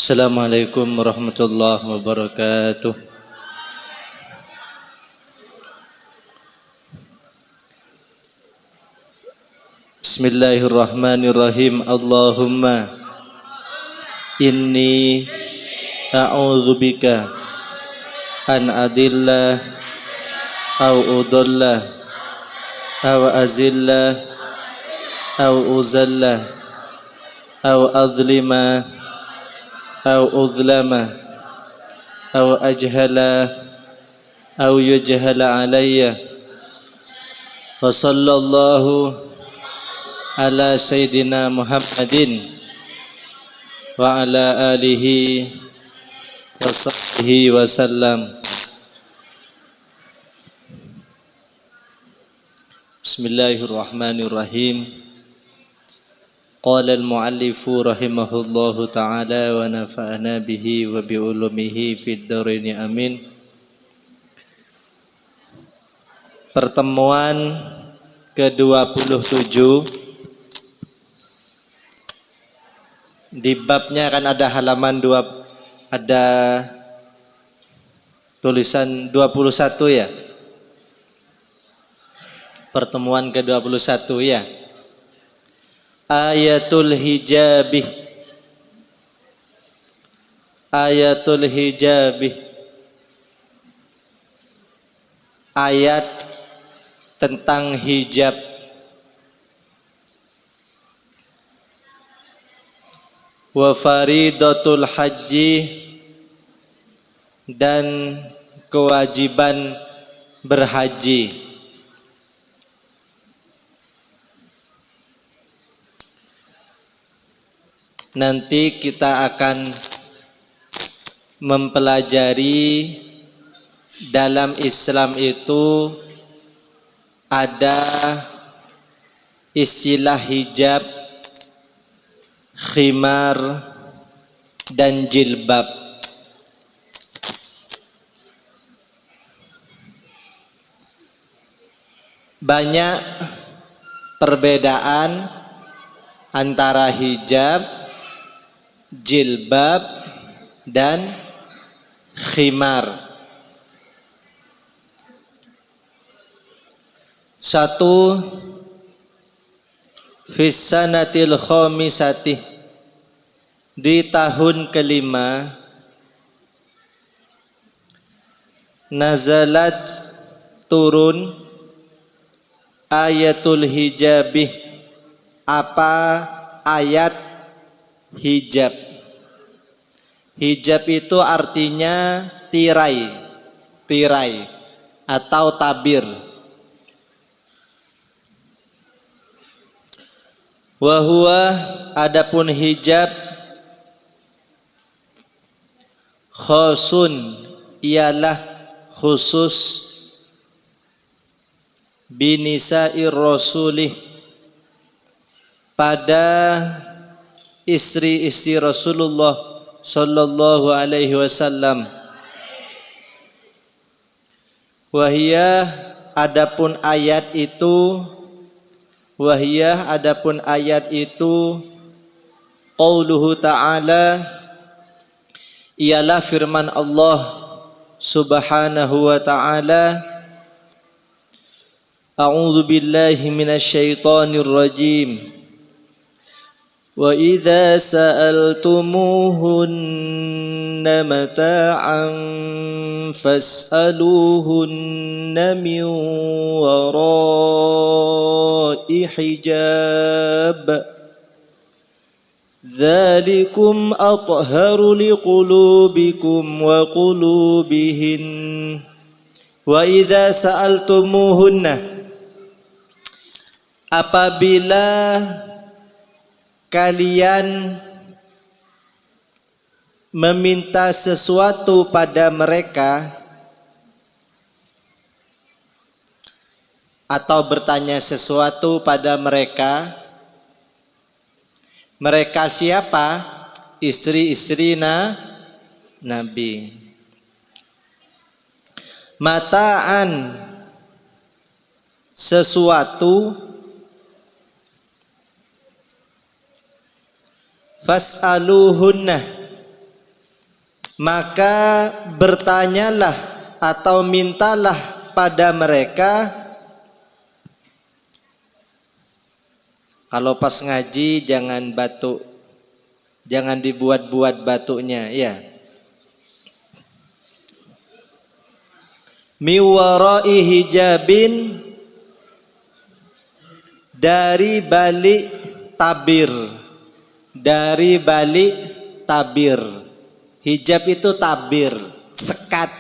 Assalamualaikum warahmatullahi wabarakatuh. Bismillahirrahmanirrahim. Allahumma inni a'udzubika an adilla au udalla au azilla au uzalla au azlima au uzlama au ajhala au yujhala alayya. Wa sallallahu ala sayyidina Muhammadin wa ala alihi wa sahbihi wa sallam. Bismillahirrahmanirrahim. Qala al-muallifu rahimahullahu ta'ala wa nafa'ana bihi wa bi'ulumihi fid dharaini amin. Pertemuan ke-27 di babnya kan ada halaman ada tulisan 21 ya. Pertemuan ke-21 ya. Ayatul hijabih. Ayatul hijabih. Ayat tentang hijab. Wa faridatul haji, dan kewajiban berhaji. Nanti kita akan mempelajari dalam Islam itu ada istilah hijab, khimar, dan jilbab. Banyak perbedaan antara hijab, jilbab, dan khimar. Satu, fis sanatil khamisati, di tahun kelima, nazalat, turun, ayatul hijabih, apa ayat hijab. Hijab itu artinya tirai, tirai atau tabir. Wa huwa, adapun hijab, khosun, ialah khusus, binisa'ir rasulih, pada istri-istri Rasulullah sallallahu alaihi wasallam. Wahiyah, adapun ayat itu, wahiyah, adapun ayat itu, qauluhu ta'ala, ialah firman Allah subhanahu wa ta'ala, a'udzu billahi minasyaitonir rajim. Wa idza sa'altumuhunna mata'an fas'aluhunna min wara'i hijab dzalikum athharu liqulubikum wa qulubihin. Wa idza sa'altumuhunna, apabila kalian meminta sesuatu pada mereka atau bertanya sesuatu pada mereka. Mereka siapa? Istri-istri Nabi. Mata'an, sesuatu, fas'aluhunna, maka bertanyalah atau mintalah pada mereka. Kalau pas ngaji jangan batuk, jangan dibuat-buat batuknya, ya. Miwarai hijabin, dari balik tabir, dari balik tabir. Hijab itu tabir, sekat,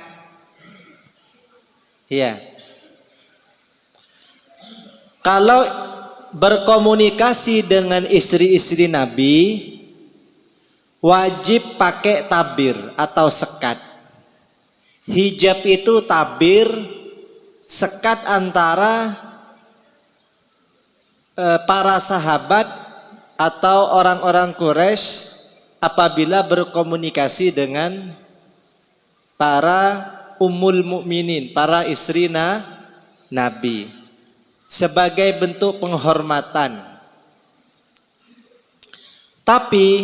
ya. Kalau berkomunikasi dengan istri-istri Nabi, wajib pakai tabir atau sekat. Hijab itu tabir, sekat antara para sahabat atau orang-orang Quraisy apabila berkomunikasi dengan para ummul mukminin, para istri Nabi, sebagai bentuk penghormatan. Tapi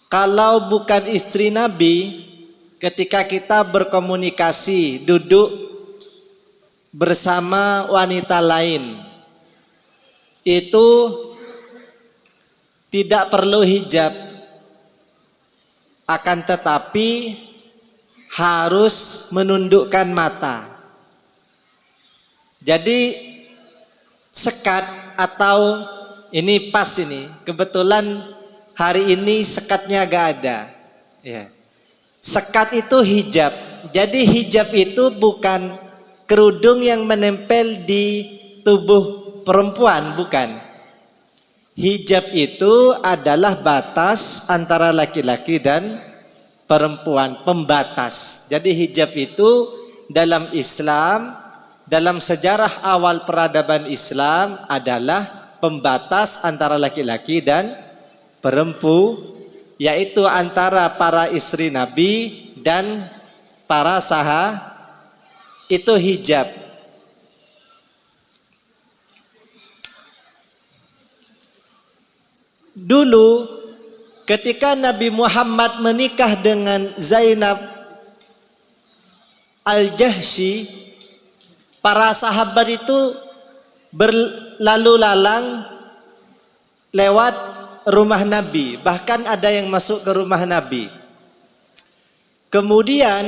kalau bukan istri Nabi, ketika kita berkomunikasi, duduk bersama wanita lain, itu tidak perlu hijab, akan tetapi harus menundukkan mata. Jadi sekat atau ini pas ini, kebetulan hari ini sekatnya gak ada, ya. Sekat itu hijab. Jadi hijab itu bukan kerudung yang menempel di tubuh perempuan, bukan. Hijab itu adalah batas antara laki-laki dan perempuan, pembatas. Jadi hijab itu dalam Islam, dalam sejarah awal peradaban Islam adalah pembatas antara laki-laki dan perempuan, yaitu antara para istri Nabi dan para sahabat. Itu hijab. Dulu ketika Nabi Muhammad menikah dengan Zainab Al-Jahsy, para sahabat itu berlalu lalang lewat rumah Nabi, bahkan ada yang masuk ke rumah Nabi. Kemudian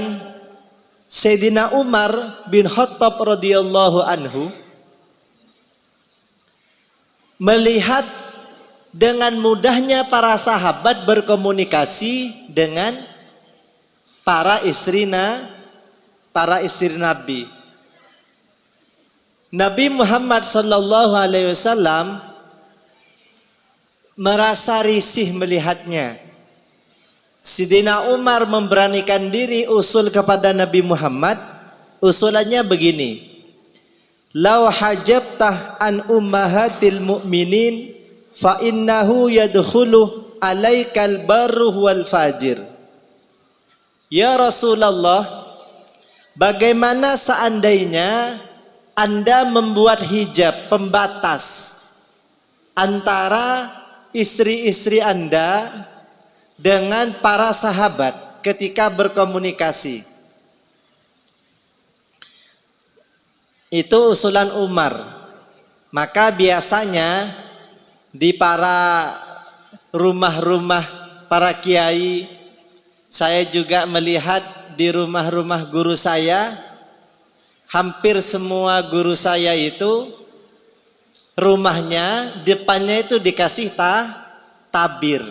Sayyidina Umar bin Khattab radhiyallahu anhu melihat dengan mudahnya para sahabat berkomunikasi dengan para istri Nabi. Nabi Muhammad sallallahu alaihi wasallam merasa risih melihatnya. Sayyidina Umar memberanikan diri usul kepada Nabi Muhammad. Usulannya begini: "Lau hajabtah an ummahatil mu'minin fa innahu yadkhulu alaikal barruh wal fajir." Ya Rasulullah, bagaimana seandainya Anda membuat hijab, pembatas antara istri-istri Anda dengan para sahabat ketika berkomunikasi? Itu usulan Umar. Maka biasanya di para rumah-rumah para kiai, saya juga melihat di rumah-rumah guru saya, hampir semua guru saya itu rumahnya depannya itu dikasih tabir.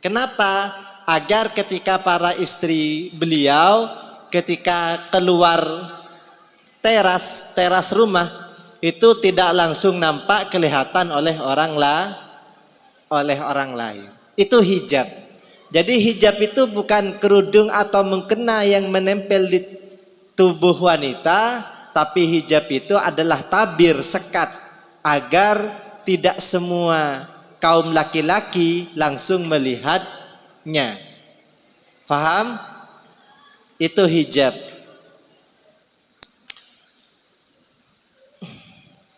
Kenapa? Agar ketika para istri beliau ketika keluar teras rumah itu tidak langsung nampak kelihatan oleh orang lain. Itu hijab. Jadi hijab itu bukan kerudung atau mukena yang menempel di tubuh wanita, tapi hijab itu adalah tabir, sekat, agar tidak semua kaum laki-laki langsung melihatnya. Paham? Itu hijab.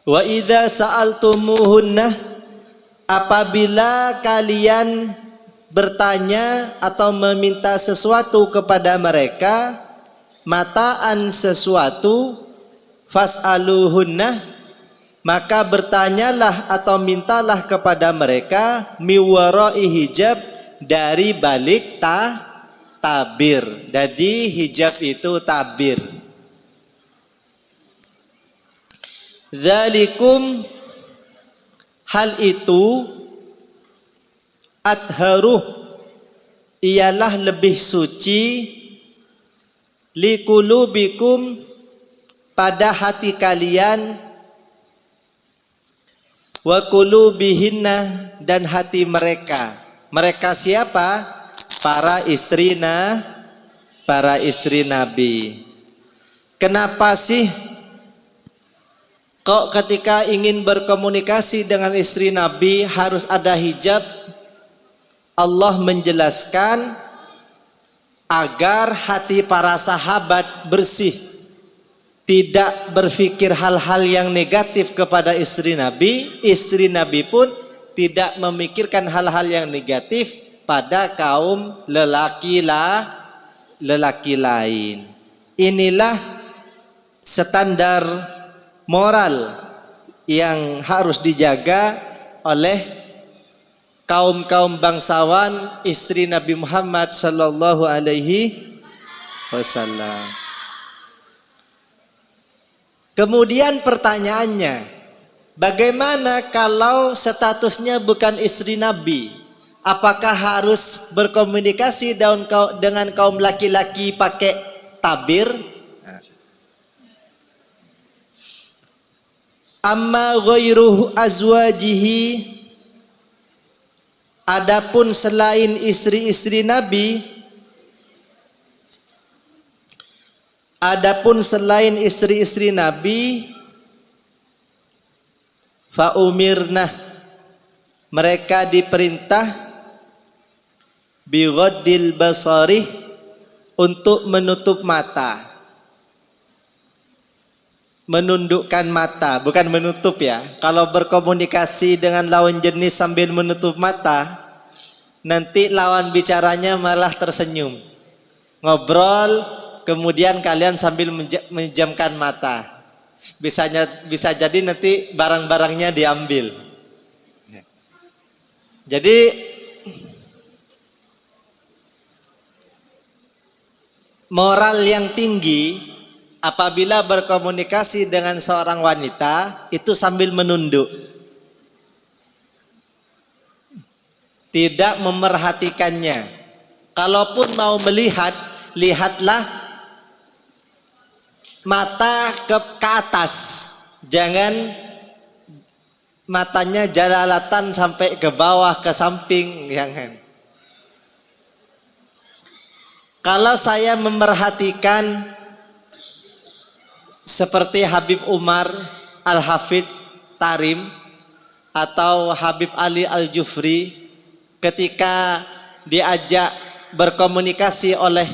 Wa idza sa'altumuhunna, apabila kalian bertanya atau meminta sesuatu kepada mereka, mataan sesuatu, fas'aluhunna, maka bertanyalah atau mintalah kepada mereka miwarai hijab, dari balik tabir. Jadi hijab itu tabir. Dzalikum, hal itu, atharuh, ialah lebih suci, likulubikum, pada hati kalian, wa kulubihinna, dan hati mereka. Mereka siapa? Para istri Nabi. Kenapa sih kok ketika ingin berkomunikasi dengan istri Nabi harus ada hijab? Allah menjelaskan agar hati para sahabat bersih, tidak berpikir hal-hal yang negatif kepada istri Nabi. Istri Nabi pun tidak memikirkan hal-hal yang negatif pada kaum lelaki lain. Inilah standar moral yang harus dijaga oleh kaum bangsawan istri Nabi Muhammad sallallahu alaihi wasallam. Kemudian pertanyaannya, bagaimana kalau statusnya bukan istri Nabi? Apakah harus berkomunikasi dengan kaum laki-laki pakai tabir? Amma ghairuhu azwajihi, adapun selain istri-istri Nabi, fa umirna, mereka diperintah bi ghaddil basari, untuk menutup mata, menundukkan mata, bukan menutup ya. Kalau berkomunikasi dengan lawan jenis sambil menutup mata, nanti lawan bicaranya malah tersenyum. Ngobrol, kemudian kalian sambil menjamkan mata. Bisa jadi nanti barang-barangnya diambil. Jadi moral yang tinggi apabila berkomunikasi dengan seorang wanita itu sambil menunduk, tidak memerhatikannya. Kalaupun mau melihat, lihatlah mata ke atas, jangan matanya jalalatan sampai ke bawah, ke samping, jangan. Kalau saya memerhatikan seperti Habib Umar Al-Hafidh Tarim atau Habib Ali Al-Jufri, ketika diajak berkomunikasi oleh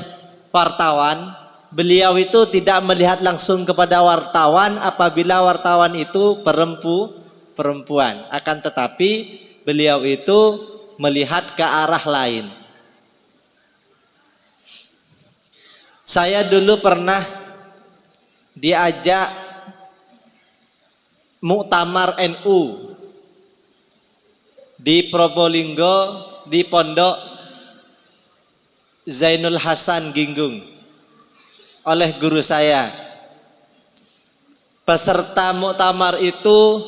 wartawan, beliau itu tidak melihat langsung kepada wartawan apabila wartawan itu perempuan, akan tetapi beliau itu melihat ke arah lain. Saya dulu pernah diajak muktamar NU di Probolinggo, di Pondok Zainul Hasan Ginggung, oleh guru saya. Peserta muktamar itu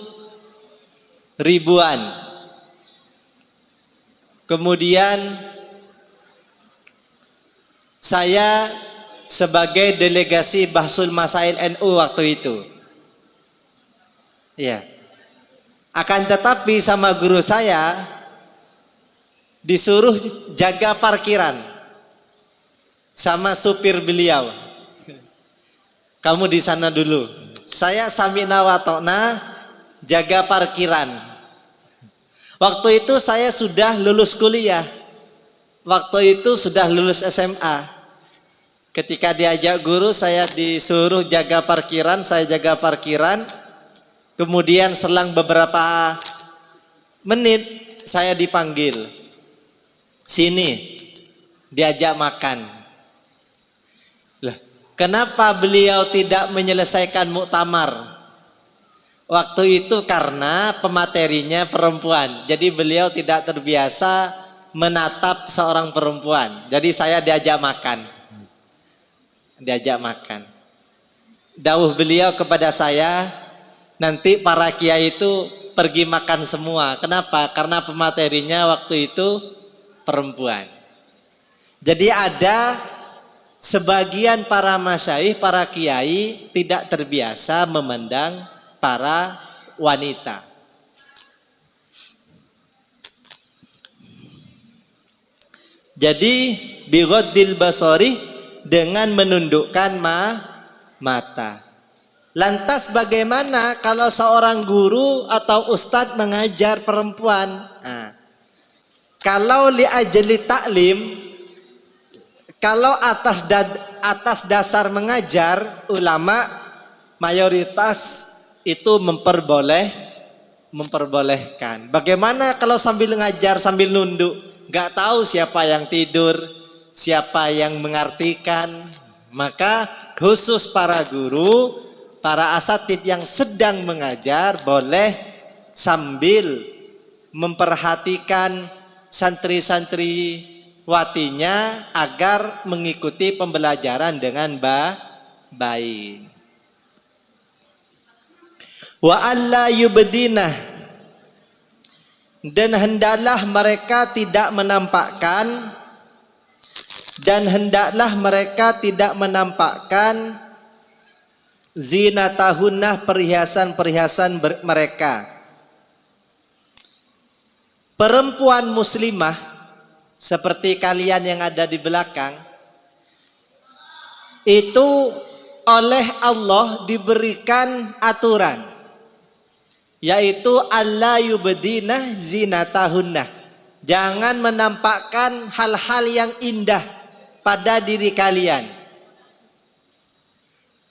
ribuan. Kemudian saya sebagai delegasi Bahsul Masail NU waktu itu. Ya. Akan tetapi sama guru saya disuruh jaga parkiran sama supir beliau. Kamu di sana dulu. Saya sami'na wa ta'na, jaga parkiran. Waktu itu saya sudah lulus kuliah. Waktu itu sudah lulus SMA. Ketika diajak guru, saya disuruh jaga parkiran, saya jaga parkiran. Kemudian selang beberapa menit saya dipanggil. Sini diajak makan. Lah, kenapa beliau tidak menyelesaikan muktamar? Waktu itu karena pematerinya perempuan. Jadi beliau tidak terbiasa menatap seorang perempuan. Jadi saya diajak makan. Diajak makan. Dawuh beliau kepada saya, nanti para kiai itu pergi makan semua. Kenapa? Karena pematerinya waktu itu perempuan. Jadi ada sebagian para masyaikh, para kiai tidak terbiasa memandang para wanita. Jadi bighaddil basari, dengan menundukkan mata. Lantas bagaimana kalau seorang guru atau ustadz mengajar perempuan? Nah, kalau li ajli taklim, kalau atas dasar mengajar, ulama mayoritas itu memperbolehkan. Bagaimana kalau sambil ngajar sambil nunduk? Gak tahu siapa yang tidur, siapa yang mengartikan. Maka khusus para guru, para asatid yang sedang mengajar boleh sambil memperhatikan santri-santri watinya agar mengikuti pembelajaran dengan baik. Wa alla yubdinah, dan hendaklah mereka tidak menampakkan, zinatahunna, perhiasan-perhiasan mereka. Perempuan muslimah seperti kalian yang ada di belakang itu oleh Allah diberikan aturan, yaitu alla yubdina zinatahunna, jangan menampakkan hal-hal yang indah pada diri kalian.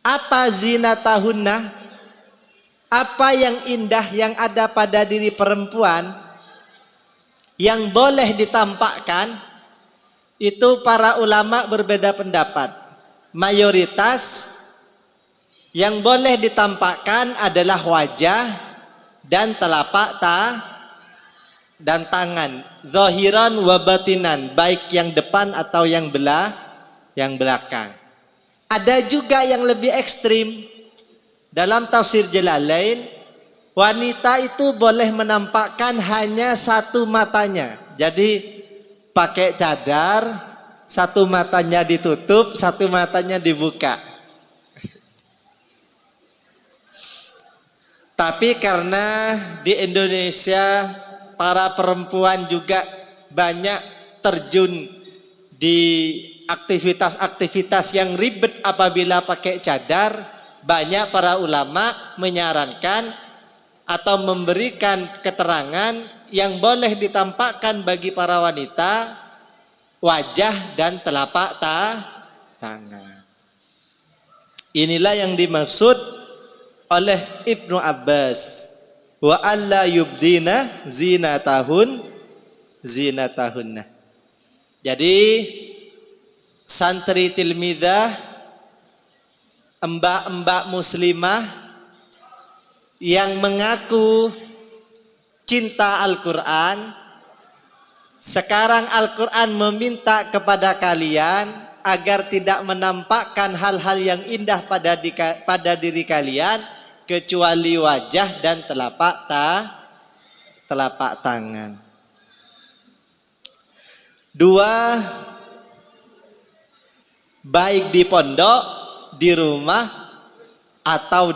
Apa zinatahunna? Apa yang indah yang ada pada diri perempuan yang boleh ditampakkan? Itu para ulama berbeda pendapat. Mayoritas yang boleh ditampakkan adalah wajah dan telapak dan tangan, zahiran wa batinan, baik yang depan atau yang belakang. Ada juga yang lebih ekstrim. Dalam tafsir Jalalain, wanita itu boleh menampakkan hanya satu matanya. Jadi pakai cadar, satu matanya ditutup, satu matanya dibuka. Tapi karena di Indonesia para perempuan juga banyak terjun di aktivitas-aktivitas yang ribet apabila pakai cadar, banyak para ulama menyarankan atau memberikan keterangan yang boleh ditampakkan bagi para wanita wajah dan telapak tangan. Inilah yang dimaksud oleh Ibnu Abbas, wa alla yubdina zinatahunna. Jadi santri tilmidah, mbak-mbak muslimah yang mengaku cinta Al-Quran, sekarang Al-Quran meminta kepada kalian agar tidak menampakkan hal-hal yang indah pada diri kalian kecuali wajah dan telapak tangan. Dua, baik di pondok, di rumah, atau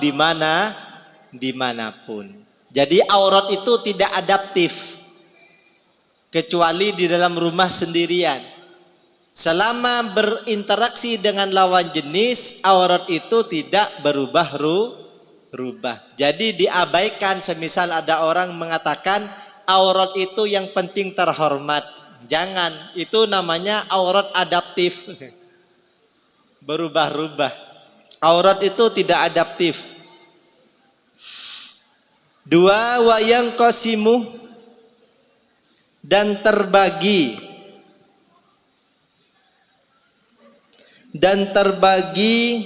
dimanapun. Jadi aurat itu tidak adaptif kecuali di dalam rumah sendirian. Selama berinteraksi dengan lawan jenis, aurat itu tidak berubah. Jadi diabaikan. Semisal ada orang mengatakan aurat itu yang penting terhormat, jangan, itu namanya aurat adaptif. Berubah-ubah. Aurat itu tidak adaptif. Dua, wayang qasimu, dan terbagi dan terbagi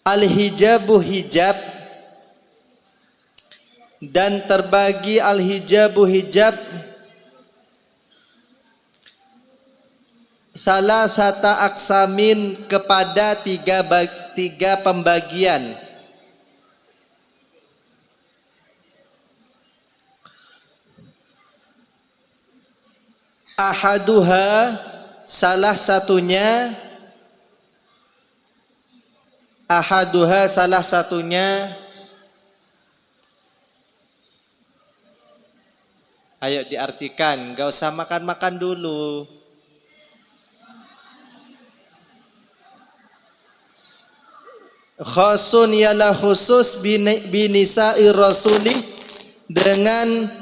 al-hijabu hijab, dan terbagi al-hijabu hijab salah sata aksamin kepada tiga pembagian. Ahaduha, salah satunya, ayo diartikan, gak usah makan-makan dulu. Khosun ialah khusus binisa'i rasuli, dengan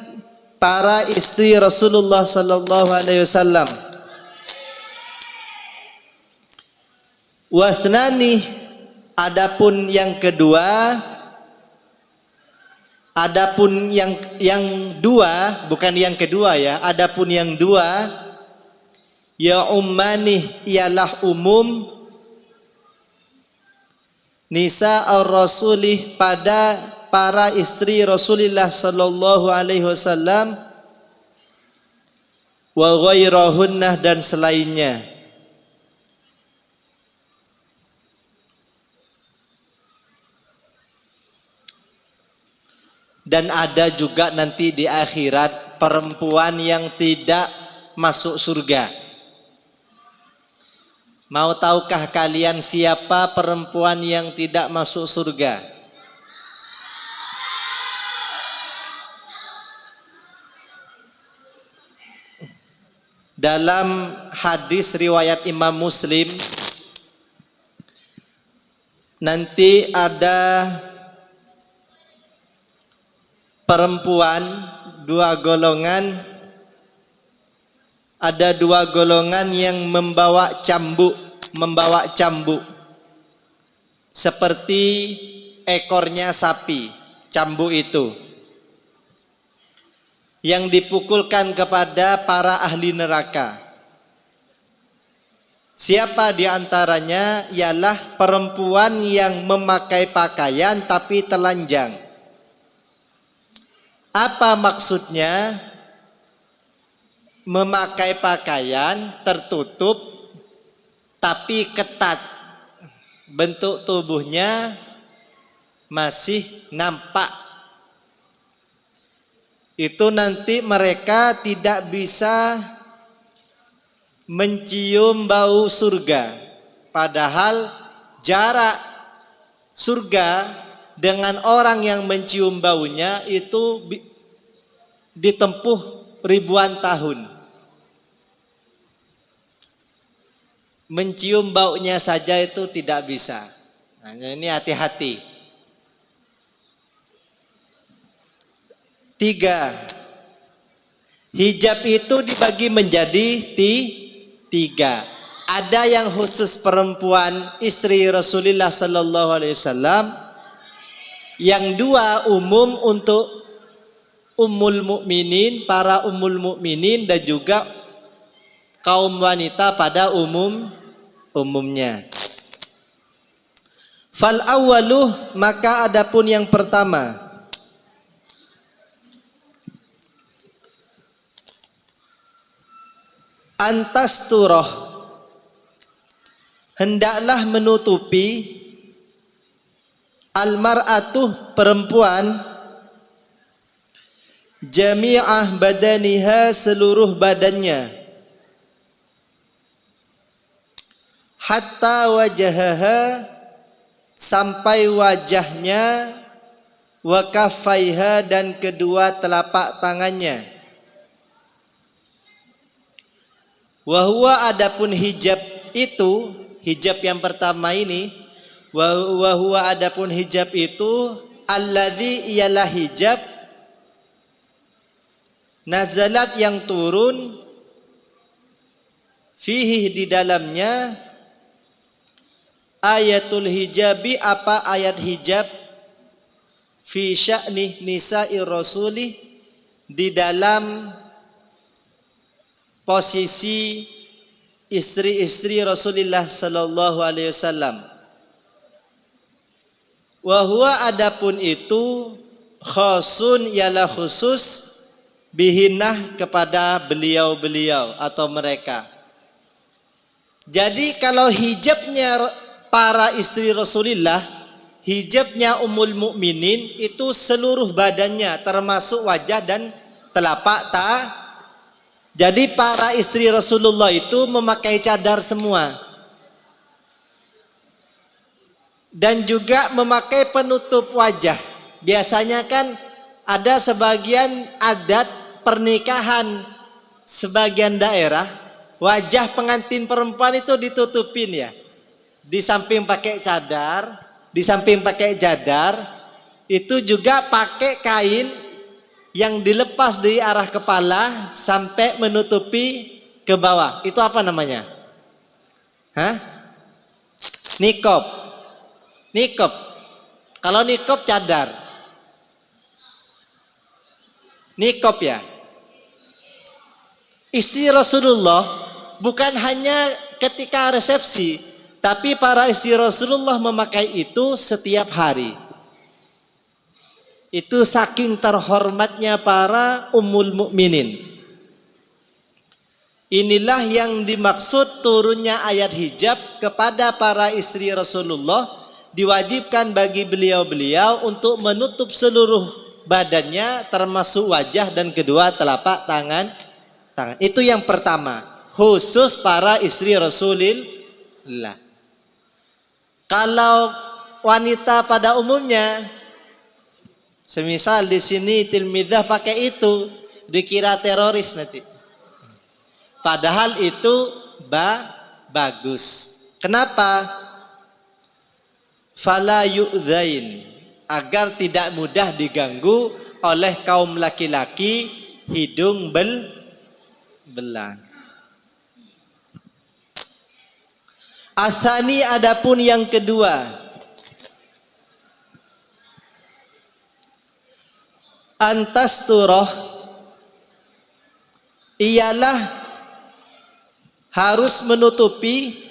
para istri Rasulullah sallallahu alaihi wasallam. Wathnani, adapun yang kedua, adapun yang dua, bukan yang kedua ya, adapun yang dua, ya ummani, ialah umum nisa ar-rasulih, pada para istri Rasulullah sallallahu alaihi wasallam, wa ghairahunnah, dan selainnya. Dan ada juga nanti di akhirat perempuan yang tidak masuk surga. Mau tahukah kalian siapa perempuan yang tidak masuk surga? Dalam hadis riwayat Imam Muslim, nanti ada perempuan dua golongan, ada dua golongan yang membawa cambuk seperti ekornya sapi, cambuk itu yang dipukulkan kepada para ahli neraka. Siapa di antaranya? Ialah perempuan yang memakai pakaian tapi telanjang. Apa maksudnya? Memakai pakaian tertutup tapi ketat, bentuk tubuhnya masih nampak. Itu nanti mereka tidak bisa mencium bau surga. Padahal jarak surga dengan orang yang mencium baunya itu ditempuh ribuan tahun. Mencium baunya saja itu tidak bisa. Nah, ini hati-hati. 3. Hijab itu dibagi menjadi 3. Ada yang khusus perempuan istri Rasulullah sallallahu alaihi wasallam. Yang 2 umum untuk ummul mukminin, para ummul mukminin, dan juga kaum wanita pada umumnya. Fal awwaluh, maka adapun yang pertama, antasturoh, hendaklah menutupi, almar'atuh, perempuan, jami'ah badaniha, seluruh badannya, hatta wajahaha, sampai wajahnya, wa kaffaiha, dan kedua telapak tangannya. Wa huwa, adapun hijab itu, hijab yang pertama ini, wa huwa, adapun hijab itu, alladzi, ialah hijab, nazalat, yang turun, fihi, di dalamnya, ayatul hijabi, apa ayat hijab, fi sya'ni nisa'i rasuli, di dalam posisi istri-istri Rasulullah sallallahu alaihi wasallam. Wa huwa adapun itu khasun ialah khusus bihinah kepada beliau-beliau atau mereka. Jadi kalau hijabnya para istri Rasulullah, hijabnya Ummul Mukminin itu seluruh badannya termasuk wajah dan telapak tangan. Jadi para istri Rasulullah itu memakai cadar semua. Dan juga memakai penutup wajah. Biasanya kan ada sebagian adat pernikahan sebagian daerah, wajah pengantin perempuan itu ditutupin ya. Di samping pakai cadar, di samping pakai jadar, itu juga pakai kain yang dilepas dari arah kepala sampai menutupi ke bawah. Itu apa namanya? Hah? Nikob. Nikob. Kalau nikob cadar. Nikob ya. Istri Rasulullah bukan hanya ketika resepsi, tapi para istri Rasulullah memakai itu setiap hari. Itu saking terhormatnya para ummul mukminin. Inilah yang dimaksud turunnya ayat hijab kepada para istri Rasulullah. Diwajibkan bagi beliau-beliau untuk menutup seluruh badannya termasuk wajah dan kedua telapak tangan. Itu yang pertama, khusus para istri Rasulullah. Kalau wanita pada umumnya, semisal di sini tilmidah pakai itu, dikira teroris nanti. Padahal itu bagus. Kenapa? Fala yu'dzain, agar tidak mudah diganggu oleh kaum laki-laki hidung belang. Asani adapun yang kedua, antasturah ialah harus menutupi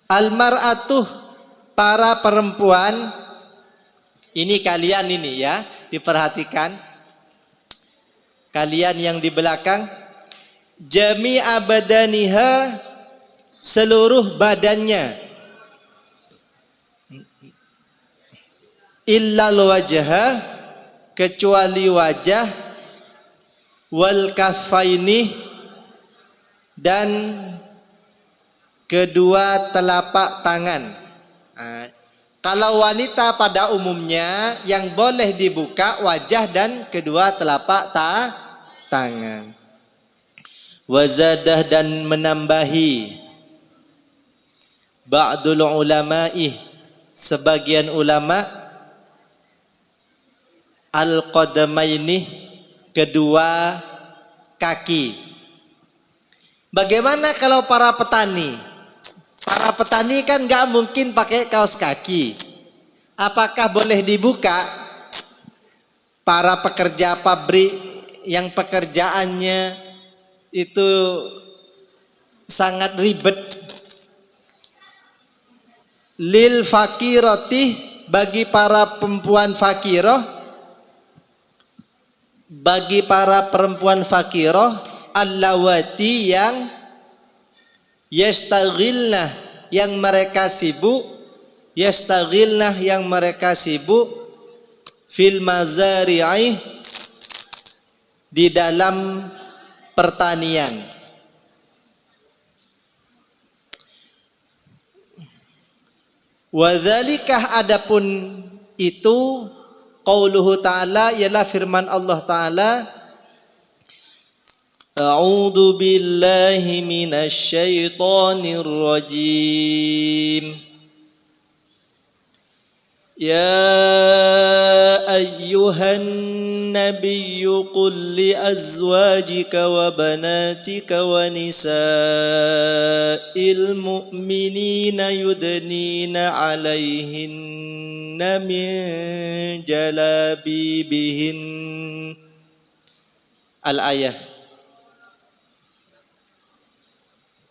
almar'atuh para perempuan. Ini kalian ini ya, diperhatikan. Kalian yang di belakang, jami'a badaniha, seluruh badannya, illal wajha, kecuali wajah, wal kaffaini, dan kedua telapak tangan. Kalau wanita pada umumnya yang boleh dibuka wajah dan kedua telapak tangan. Wazadah, dan menambahi ba'dul ulama'i, sebagian ulama, al-qadamaini, kedua kaki. Bagaimana kalau para petani? Para petani kan gak mungkin pakai kaos kaki. Apakah boleh dibuka? Para pekerja pabrik yang pekerjaannya itu sangat ribet. Lil fakirati, bagi para perempuan fakirah, bagi para perempuan fakirah, allawati yang yastaghilnah, yang mereka sibuk, yastaghilnah, yang mereka sibuk, fil mazari'i, di dalam pertanian. Wadzalikah, adapun itu, qauluhu ta'ala, ialah firman Allah Ta'ala, A'udzu billahi minasy syaithanir rajim. Ya ayyuhan nabiyyu qul li azwajika wa banatika wa nisa'il mu'minina yudnina 'alaihinna min jalabibihin. Al-ayah.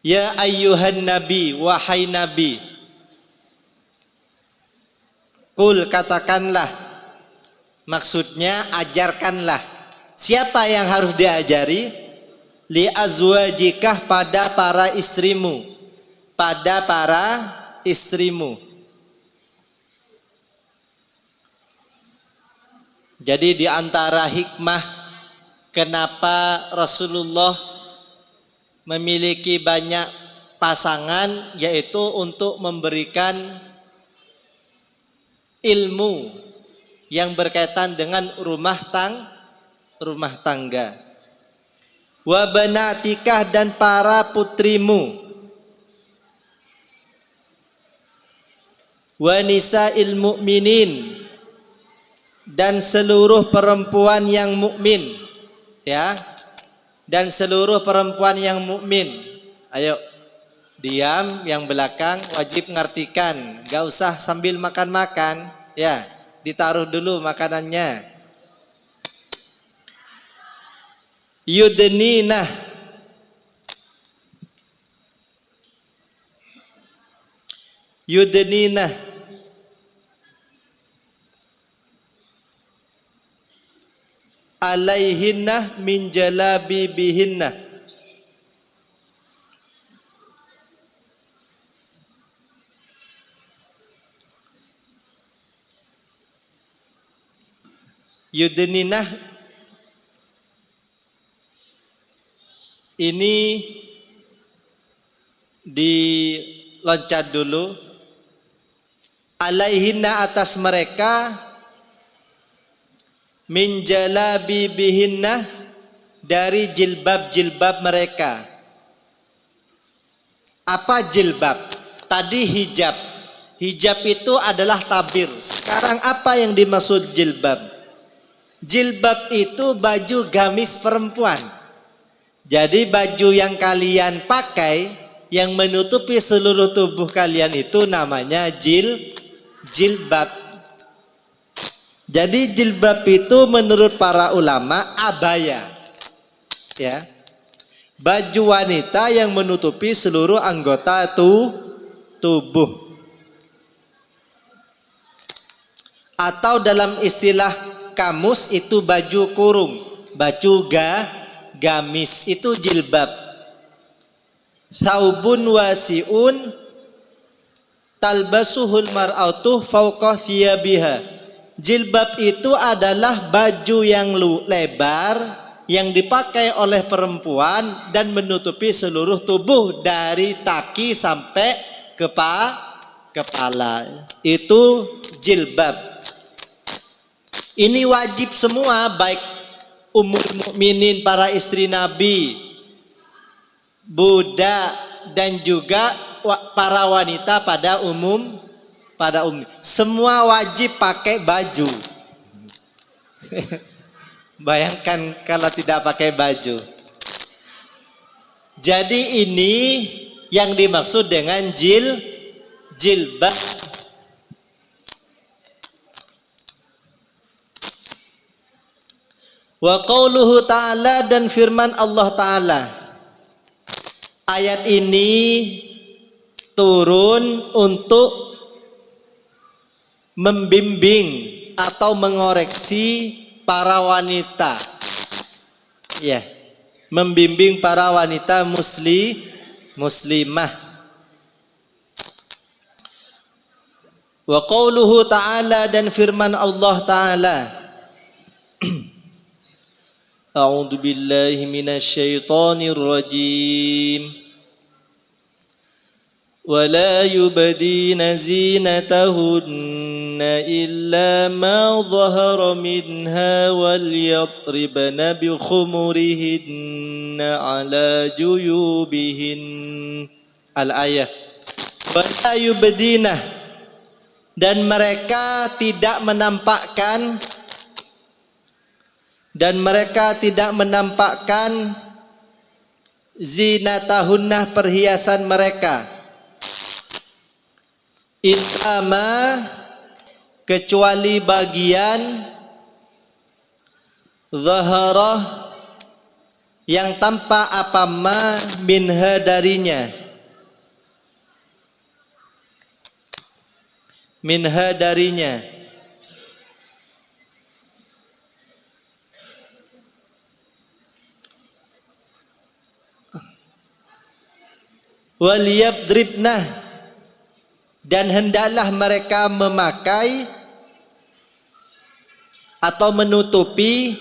Ya ayyuhan nabi, wahai nabi. Qul, katakanlah. Maksudnya ajarkanlah. Siapa yang harus diajari? Li azwajikah, pada para istrimu. Pada para istrimu. Jadi di antara hikmah kenapa Rasulullah memiliki banyak pasangan, yaitu untuk memberikan ilmu yang berkaitan dengan rumah tangga. Wa banatikah, dan para putrimu. Wa nisa'il mu'minin, dan seluruh perempuan yang mukmin, ya, dan seluruh perempuan yang mukmin. Ayo, diam, yang belakang wajib ngartikan, gak usah sambil makan-makan, ya, ditaruh dulu makanannya. Yudninah, yudninah, alaihinna min jalabibihinna. Yudninah ini diloncat dulu. Alaihinna, atas mereka. Min jalabibihinna, dari jilbab-jilbab mereka. Apa jilbab? Tadi hijab. Hijab itu adalah tabir. Sekarang apa yang dimaksud jilbab? Jilbab itu baju gamis perempuan. Jadi baju yang kalian pakai yang menutupi seluruh tubuh kalian itu namanya jilbab. Jadi jilbab itu menurut para ulama abaya, ya, baju wanita yang menutupi seluruh anggota tubuh. Atau dalam istilah kamus itu baju kurung, baju gamis, itu jilbab. Saubun wasiun talbasuhul mar'atu fawqa thiyabiha. Jilbab itu adalah baju yang lebar yang dipakai oleh perempuan dan menutupi seluruh tubuh dari kaki sampai kepala. Itu jilbab. Ini wajib semua, baik ummul mukminin, para istri Nabi, budak, dan juga para wanita pada umum. Semua wajib pakai baju. Bayangkan kalau tidak pakai baju. Jadi ini yang dimaksud dengan jilbab. Wa qauluhu ta'ala, dan firman Allah Ta'ala. Ayat ini turun untuk membimbing atau mengoreksi para wanita, ya, membimbing para wanita muslimah. Wa qauluhu ta'ala, dan firman Allah Ta'ala. A'udzu billahi minasy syaithanir rajim. ولا يبدين زينتهن إلا ما ظهر منها وليضربن بخمرهن على جيوبهن. Al-ayah. ولا يبدين, dan mereka tidak menampakkan zinatahunna, perhiasan mereka. Intama, kecuali bagian zaharah yang tampak apa ma minha, darinya. minha darinya. Wal yadribna, dan hendaklah mereka memakai atau menutupi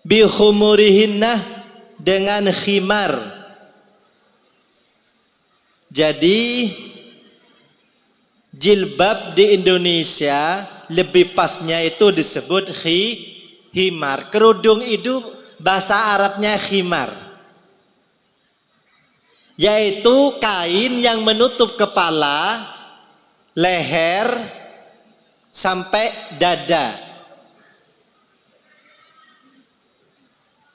bi khumurihinna, dengan khimar. Jadi jilbab di Indonesia lebih pasnya itu disebut khimar. Kerudung itu bahasa Arabnya khimar, yaitu kain yang menutup kepala, leher sampai dada.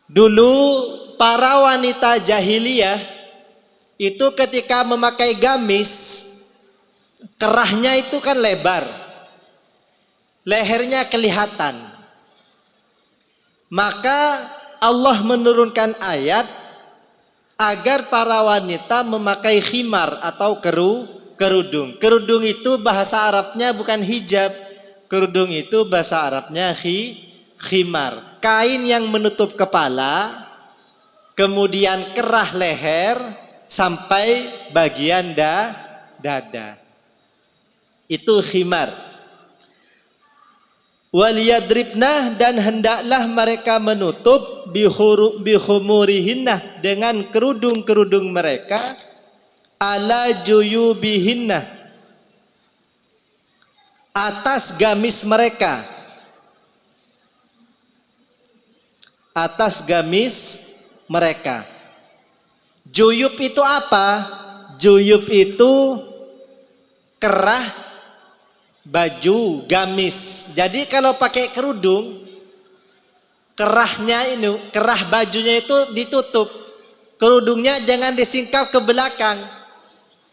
Dulu para wanita jahiliyah itu ketika memakai gamis, kerahnya itu kan lebar, lehernya kelihatan. Maka Allah menurunkan ayat agar para wanita memakai khimar atau kerudung. Kerudung itu bahasa Arabnya bukan hijab. Kerudung itu bahasa Arabnya khimar. Kain yang menutup kepala, kemudian kerah leher sampai bagian dada. Itu khimar. Wal yadribna, dan hendaklah mereka menutup bi khumurihinna, dengan kerudung-kerudung mereka, ala juyubihinna, atas gamis mereka, atas gamis mereka. Juyub itu apa? Juyub itu kerah baju, gamis. Jadi kalau pakai kerudung, kerahnya ini, kerah bajunya itu ditutup. Kerudungnya jangan disingkap ke belakang.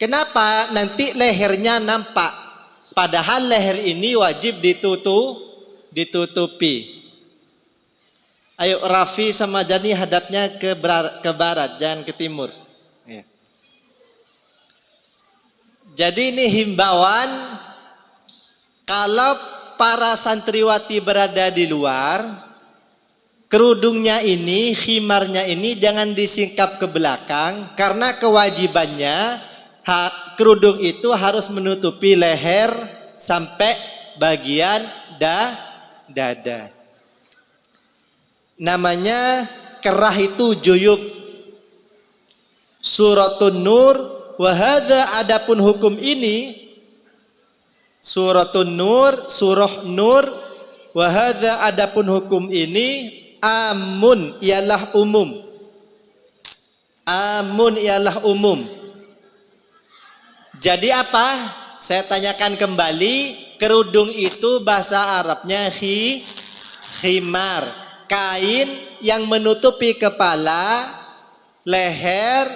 Kenapa? Nanti lehernya nampak. Padahal leher ini wajib ditutupi. Ayo Raffi sama Jani hadapnya ke barat, jangan ke timur. Ya. Jadi ini himbauan, kalau para santriwati berada di luar, kerudungnya ini, khimarnya ini jangan disingkap ke belakang, karena kewajibannya kerudung itu harus menutupi leher sampai bagian dada. Namanya kerah itu juyub. Suratun Nur, wa hadza, adapun hukum ini Suratun Nur, surah Nur, wa hadza, adapun hukum ini amun, ialah umum. Amun ialah umum. Jadi apa? Saya tanyakan kembali, kerudung itu bahasa Arabnya khimar. Kain yang menutupi kepala, leher,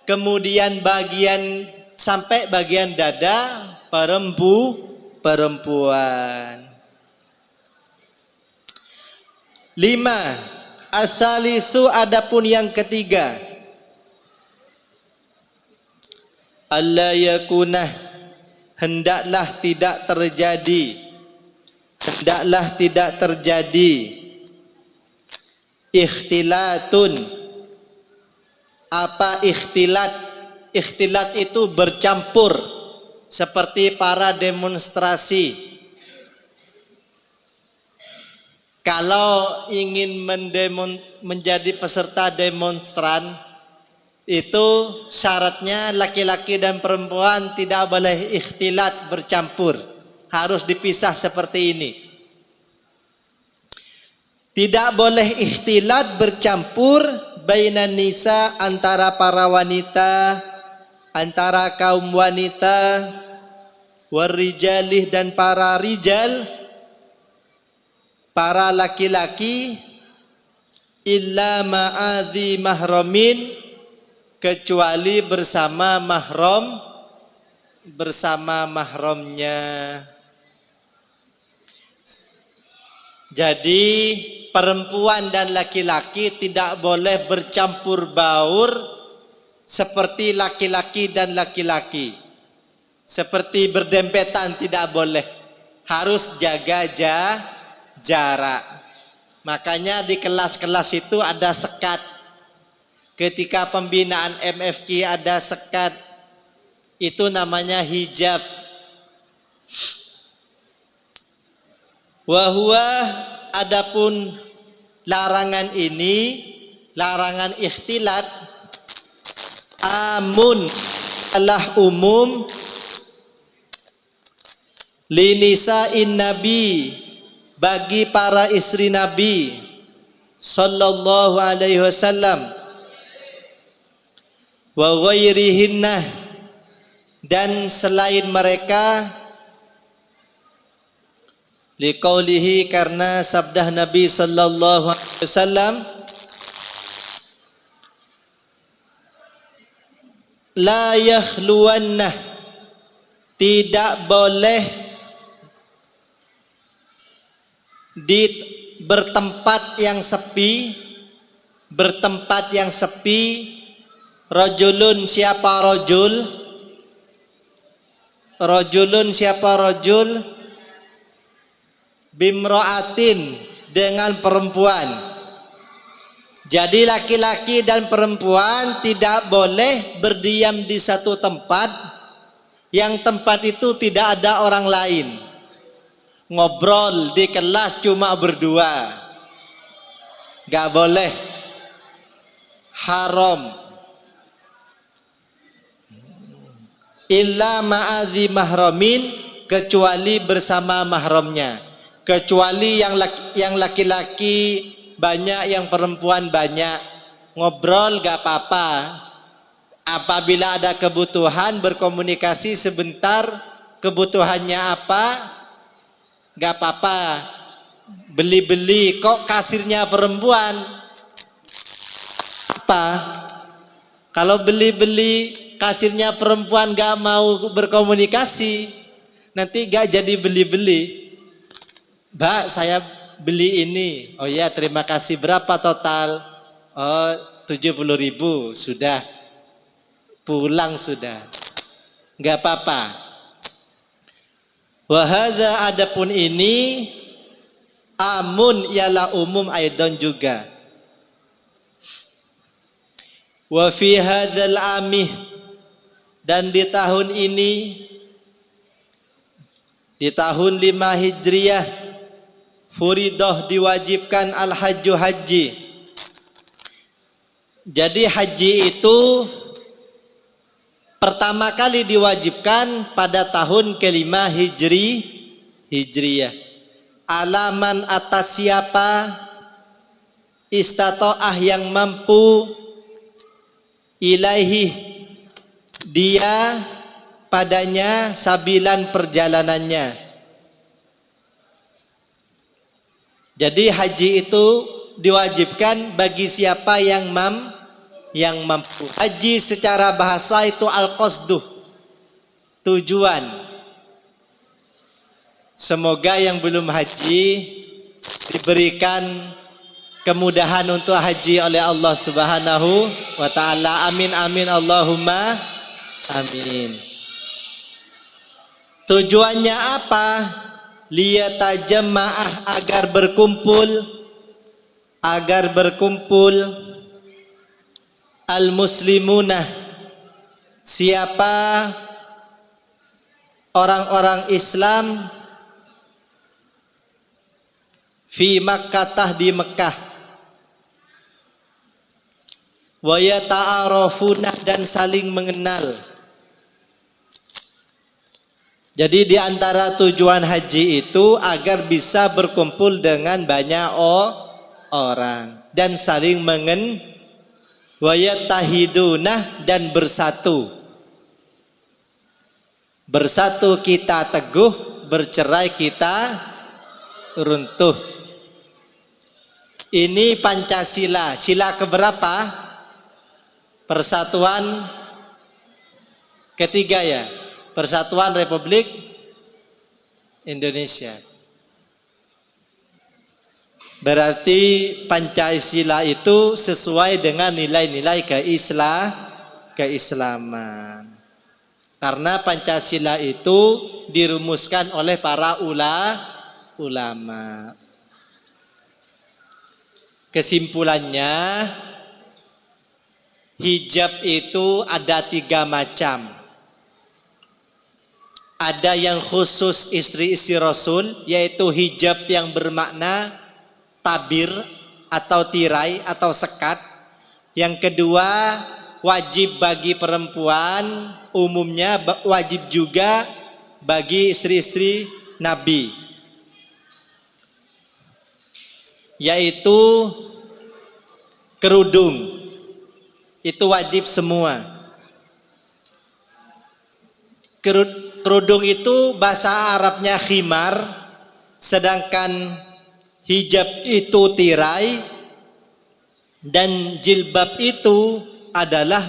kemudian bagian sampai bagian dada perempuan. 5. Asalisu, adapun yang ketiga, alla yakunah, hendaklah tidak terjadi ikhtilatun. Apa ikhtilat? Ikhtilat itu bercampur, seperti para demonstrasi. Kalau ingin menjadi peserta demonstran, itu syaratnya laki-laki dan perempuan tidak boleh ikhtilat, bercampur, harus dipisah seperti ini. Tidak boleh ikhtilat, bercampur, bainan nisa, antara para wanita, antara kaum wanita, warijalih, dan para rijal, para laki-laki, illa ma'adhi mahramin, kecuali bersama mahramnya. Jadi perempuan dan laki-laki tidak boleh bercampur baur seperti laki-laki dan laki-laki. Seperti berdempetan tidak boleh. Harus jaga jarak. Makanya di kelas-kelas itu ada sekat. Ketika pembinaan MFQ ada sekat. Itu namanya hijab. Wahwa adapun larangan ini, larangan ikhtilat, amun adalah umum linisa'in nabi, bagi para istri Nabi sallallahu alaihi wasallam, wa ghairihinna, dan selain mereka, liqaulihi, karena sabda Nabi sallallahu alaihi wasallam, la yakhluwanna, tidak boleh di bertempat yang sepi, rajulun, siapa rajul? Rajulun, siapa rajul? Bimra'atin, dengan perempuan. Jadi laki-laki dan perempuan tidak boleh berdiam di satu tempat yang tempat itu tidak ada orang lain. Ngobrol di kelas cuma berdua, gak boleh, haram. Illa ma'adhi mahramin, kecuali bersama mahramnya. Kecuali yang laki-laki banyak, yang perempuan banyak, ngobrol gak apa-apa. Apabila ada kebutuhan berkomunikasi sebentar, kebutuhannya apa, gak apa-apa. Beli-beli, kok kasirnya perempuan, apa? Kalau beli-beli kasirnya perempuan gak mau berkomunikasi, nanti gak jadi beli-beli. Mbak, saya beli ini. Oh ya, terima kasih. Berapa total? Oh, 70.000. Sudah. Pulang sudah. Gak apa-apa. Wahada, adapun ini, amun, ialah umum aidan juga. Wa fi hadzal amih, dan di tahun ini, di tahun 5 Hijriyah, furidah, diwajibkan al-hajju, haji. Jadi haji itu pertama kali diwajibkan pada tahun ke-5 Hijriyah. Alaman, atas siapa, istato'ah, yang mampu, ilaihi, dia padanya, sabilan, perjalanannya. Jadi haji itu diwajibkan bagi siapa yang mampu. Haji secara bahasa itu al-qasduh, tujuan. Semoga yang belum haji diberikan kemudahan untuk haji oleh Allah Subhanahu wa ta'ala. Amin amin Allahumma amin. Tujuannya apa? Liyatajama'ah, agar berkumpul al-muslimunah, siapa orang-orang Islam, fi Makkah, di Mekah, wa yata'arafuna, dan saling mengenal. Jadi di antara tujuan haji itu agar bisa berkumpul dengan banyak orang dan saling mengenal. Wa yattahidunah, dan bersatu. Bersatu kita teguh, bercerai kita runtuh. Ini Pancasila. Sila keberapa? Persatuan ketiga ya. Persatuan Republik Indonesia. Berarti Pancasila itu sesuai dengan nilai-nilai keislaman. Karena Pancasila itu dirumuskan oleh para ulama. Kesimpulannya, hijab itu ada 3 macam. Ada yang khusus istri-istri Rasul, yaitu hijab yang bermakna tabir atau tirai atau sekat. Yang kedua, wajib bagi perempuan, umumnya wajib juga bagi istri-istri Nabi, yaitu kerudung. Itu wajib semua. Kerudung itu bahasa Arabnya khimar, sedangkan hijab itu tirai, dan jilbab itu adalah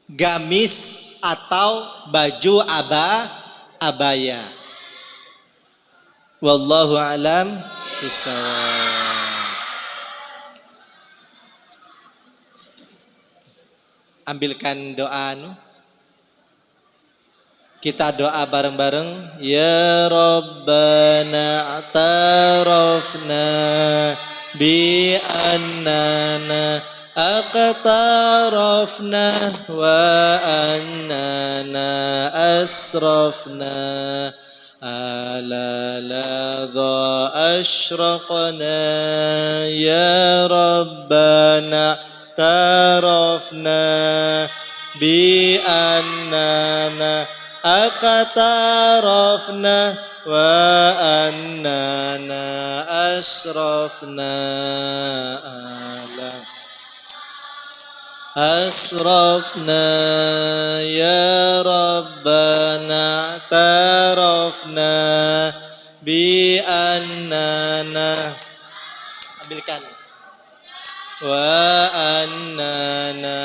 gamis atau baju abaya. Wallahu a'lam bishawab. Ambilkan doa kita doa bareng-bareng. Ya Rabbana a'tarafna bi annana aqtarafna wa annana asrafna ala ladha ashraqna ya Rabbana tarafna bi annana aqtarafna wa annana asrafna ala asrafna ya Rabbana tarafna bi annana, ambilkan, wa annana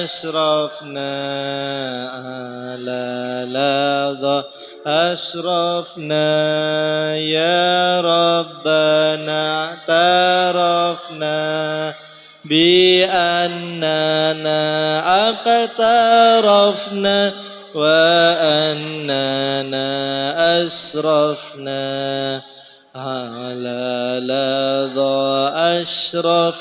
asrafna ala ladha asrafna ya Rabbana tarafna bi annana aqtarafna wa annana asrafna ala ladha asraf.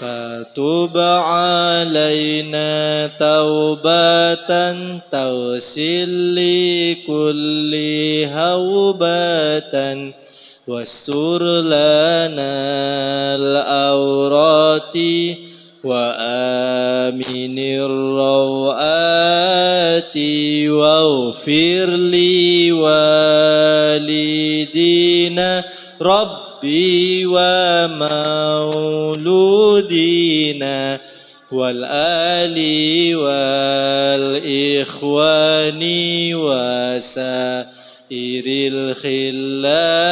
Fatub alaina taubatan tawsil li kulli haubatan wastur lana al-awrati wa aminir rawati waghfir li walidina Rabbi wa mauludina wal ali wal ikhwani wa sairil khillani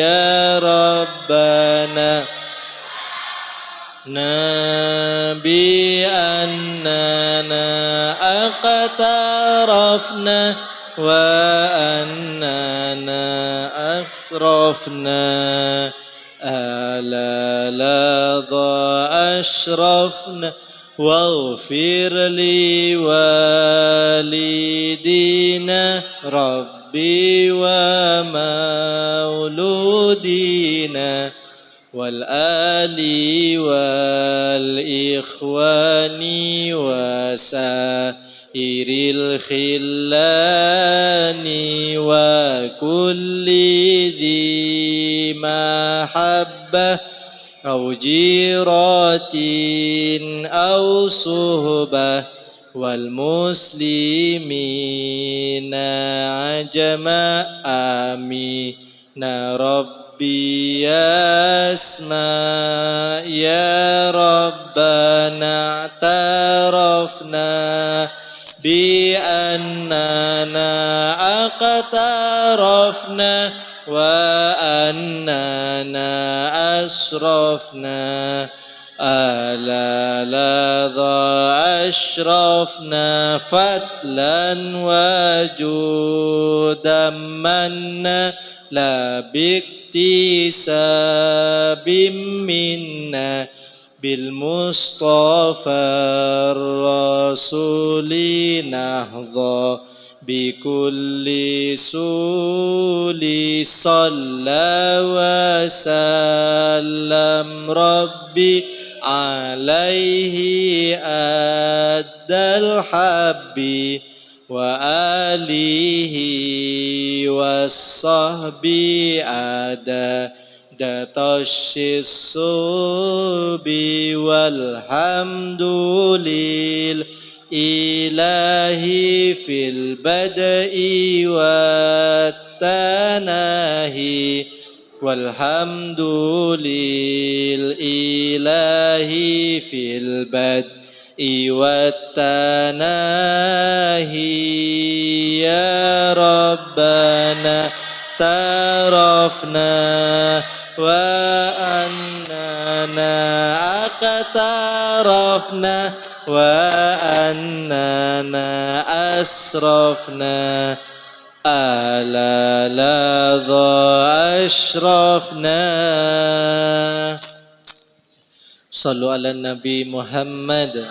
ya Rabbana nabi annana aqtarafna wa annana asrafna ala ladha ashrafna waghfir li walidina Rabbi wa mauludina wal ali wal ikhwani wa sairil khillani wa kulli dhi mahabbah aw jiratin aw suhbah wal muslimina ajma amina Rabbi yasma ya Rabbana tarafna bi annana aqtarafna wa annana asrafna ala ladha ashrafna fatlan wa judan manna la biktisabim minna بالمصطفى الرسول نهضى بكل سول صلى وسلم ربي عليه أدى الحب وآله والصحب أدى الصب والحمد لله في البدء والتناهي والحمد لله في البدء والتناهي يا ربنا اعترفنا وأننا اقترفنا وأننا أسرفنا ألا لظى أشرفنا. صلوا على النبي محمد.